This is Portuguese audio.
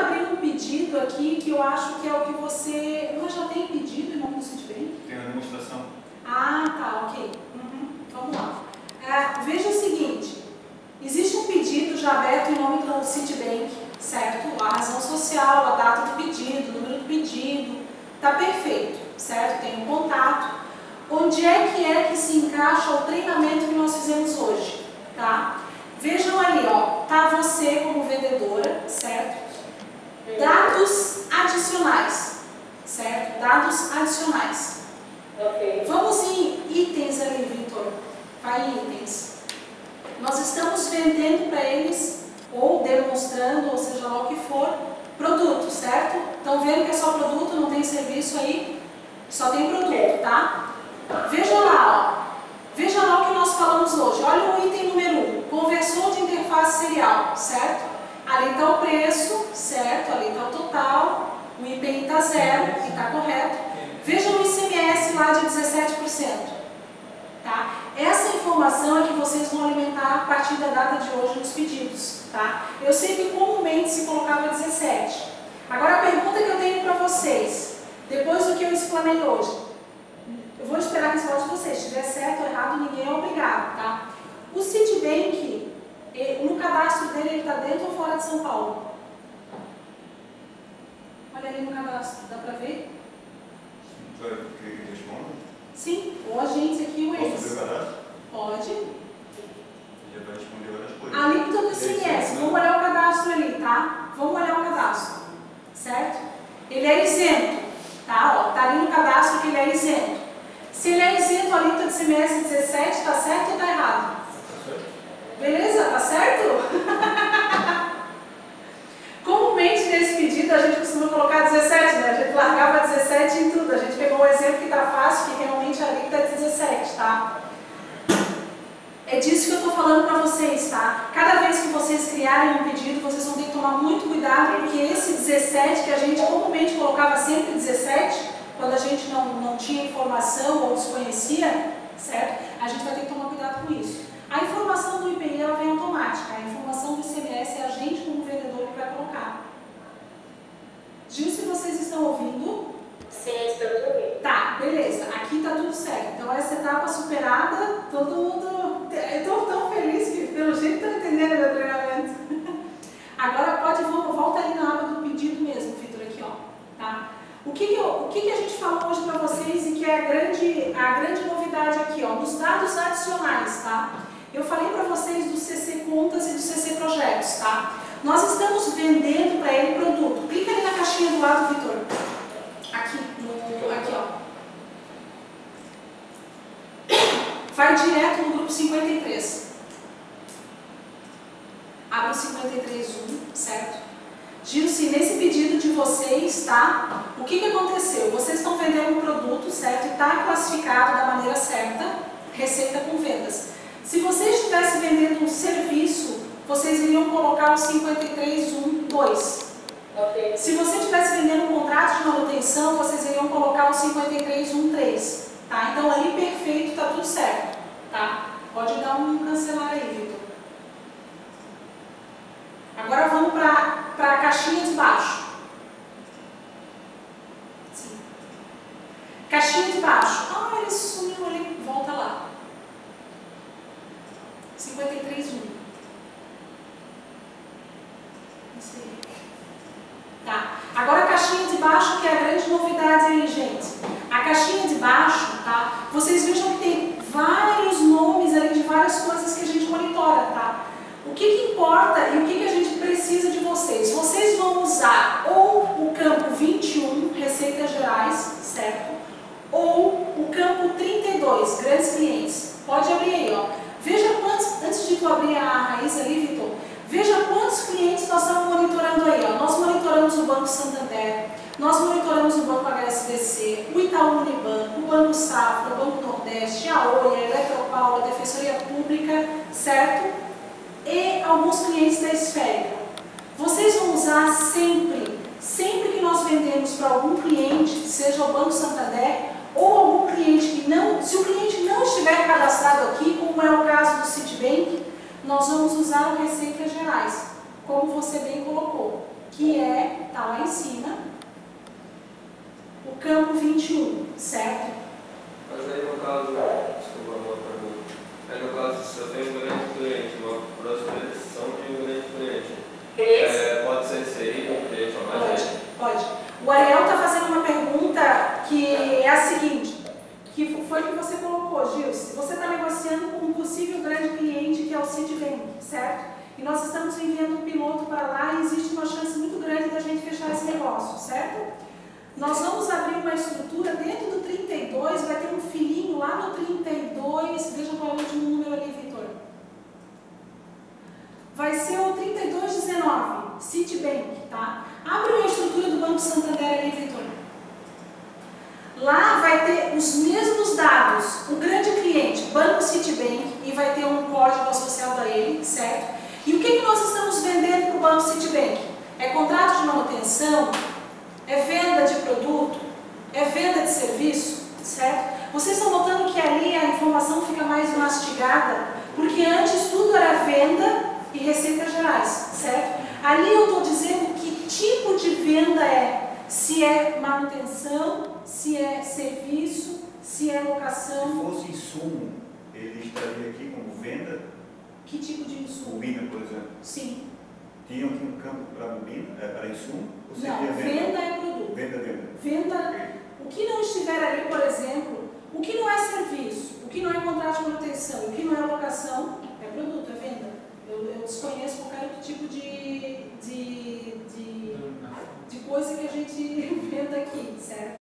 abrir um pedido aqui que eu acho que é o que você... Mas já tem pedido em nome do Citibank? Tem uma demonstração. Ah, tá, ok. Vamos lá. Veja o seguinte, existe um pedido já aberto em nome do Citibank, certo? A razão social, a data do pedido, o número do pedido, tá perfeito, certo? Tem um contato. Onde é que se encaixa o treinamento que nós fizemos hoje, tá? Vejam ali, ó, tá você como vendedora, certo? Dados adicionais, certo? Dados adicionais. Ok. Vamos em itens ali, Vitor. Vai em itens. Nós estamos vendendo para eles, ou demonstrando, ou seja lá o que for, produto, certo? Estão vendo que é só produto, não tem serviço aí? Só tem produto, tá? Veja lá, ó. Veja lá o que nós falamos hoje. Olha o item número 1, conversor de interface serial, certo? Ali está o preço, certo? Ali está o total, o IPI está 0, que está correto. Veja o ICMS lá de 17%. Tá? Essa informação é que vocês vão alimentar a partir da data de hoje nos pedidos. Tá? Eu sei que comumente se colocava 17. Agora a pergunta que eu tenho para vocês, depois do que eu explanei hoje, eu vou esperar a resposta de vocês. Se estiver certo ou errado, ninguém é obrigado. Tá? O Citibank, no cadastro dele, ele está dentro ou fora de São Paulo? Olha ali no cadastro, dá para ver? Você quer que ele responda? Sim, ou a gente aqui ou eles. Posso fazer o cadastro? Pode. Ele já vai responder várias coisas. A alíquota do ICMS, vamos olhar o cadastro ali, tá? Vamos olhar o cadastro, certo? Ele é isento, tá? Ó, tá ali no cadastro que ele é isento. Se ele é isento, a alíquota do ICMS 17, tá certo ou tá errado? Tá certo? Beleza? Tá certo? Comumente nesse pedido a gente costuma colocar 17, né? A gente largava 17 em tudo. A gente pegou um exemplo que tá fácil, que realmente a alíquota é 17, tá? É disso que eu estou falando para vocês, tá? Cada vez que vocês criarem um pedido, vocês vão ter que tomar muito cuidado, porque esse 17, que a gente comumente colocava sempre 17, quando a gente não tinha informação ou desconhecia, certo? A gente vai ter que tomar cuidado com isso. A informação do IPI ela vem automática, a informação do ICMS é a gente como vendedor que vai colocar. Gil, se vocês estão ouvindo? Sim, estamos ouvindo. Tá, beleza. Aqui tá tudo certo. Então essa etapa superada, todo mundo... Eu estou tão feliz que pelo jeito estão entendendo meu treinamento. Agora volta ali na aba do pedido mesmo, Vitor, aqui, ó. Tá? O que a gente falou hoje para vocês e que é a grande novidade aqui, ó, nos dados adicionais, tá? Eu falei para vocês do CC Contas e do CC Projetos, tá? Nós estamos vendendo para ele produto. Clica ali na caixinha do lado, Vitor. Aqui, ó. Vai direto no grupo 53. Abre o 53.1, certo? Gilce, nesse pedido de vocês, tá? O que aconteceu? Vocês estão vendendo um produto, certo? E está classificado da maneira certa, receita com vendas. Se vocês estivessem vendendo um serviço, vocês iriam colocar o 53.1.2. Ok. Se você estivesse vendendo um contrato de manutenção, vocês iriam colocar o 53.1.3. Tá? Então ali perfeito, tá tudo certo. Tá? Pode dar um cancelar aí, Vitor. Agora vamos para a caixinha de baixo. Sim. Caixinha de baixo. Ah, ele sumiu ali. Volta lá. 53.1. Isso aí. Tá. Agora a caixinha de baixo, que é a grande novidade aí, gente. A caixinha de baixo, tá? Vocês vejam que tem vários nomes ali de várias coisas que a gente monitora, tá? O que importa e o que a gente precisa de vocês? Vocês vão usar ou o campo 21, receitas gerais, certo? Ou o campo 32, grandes clientes. Pode abrir aí, ó. Veja quantos, antes de tu abrir a raiz ali, Vitor, veja quantos clientes nós estamos monitorando aí, ó. Nós monitoramos o Banco Santander, nós monitoramos o Banco HSBC, o Itaú Unibanco, o Banco Safra, o Banco Nordeste, a Oi, a Eletropaulo, a Defensoria Pública, certo? E alguns clientes da Esférica. Vocês vão usar sempre que nós vendemos para algum cliente, seja o Banco Santander, ou algum cliente que não, se o cliente não estiver cadastrado aqui, como é o caso do Citibank, nós vamos usar o Receitas Gerais, como você bem colocou, que é campo 21, certo? Mas aí no caso, desculpa uma pergunta. Aí no caso, se eu tenho um grande cliente, uma prospecção de um grande cliente, pode ser inserido um cliente a mais? Pode. O Ariel está fazendo uma pergunta que é a seguinte, que foi o que você colocou, Gilson. Você está negociando com um possível grande cliente que é o Citibank, certo? E nós estamos enviando um piloto para lá e existe uma chance muito grande da gente fechar esse negócio, certo? Nós vamos abrir uma estrutura dentro do 32, vai ter um filhinho lá no 32, veja qual é o último número ali, Vitor. Vai ser o 3219, Citibank, tá? Abre uma estrutura do Banco Santander ali, Vitor. Lá vai ter os mesmos dados, o grande cliente, Banco Citibank, e vai ter um código associado a ele, certo? E o que nós estamos vendendo para o Banco Citibank? É contrato de manutenção? É venda de produto? É venda de serviço? Certo? Vocês estão notando que ali a informação fica mais mastigada? Porque antes tudo era venda e receitas gerais, certo? Ali eu estou dizendo que tipo de venda é. Se é manutenção, se é serviço, se é locação. Se fosse insumo, ele estaria aqui como venda? Que tipo de insumo? Bobina, por exemplo. Sim. Tinha aqui um campo para bobina, para insumo? Ou seria Não, venda é produto. Venda. Venda, o que não estiver ali, por exemplo, o que não é serviço, o que não é contrato de manutenção, o que não é locação, é produto, é venda. Eu desconheço qualquer outro tipo de coisa que a gente venda aqui, certo?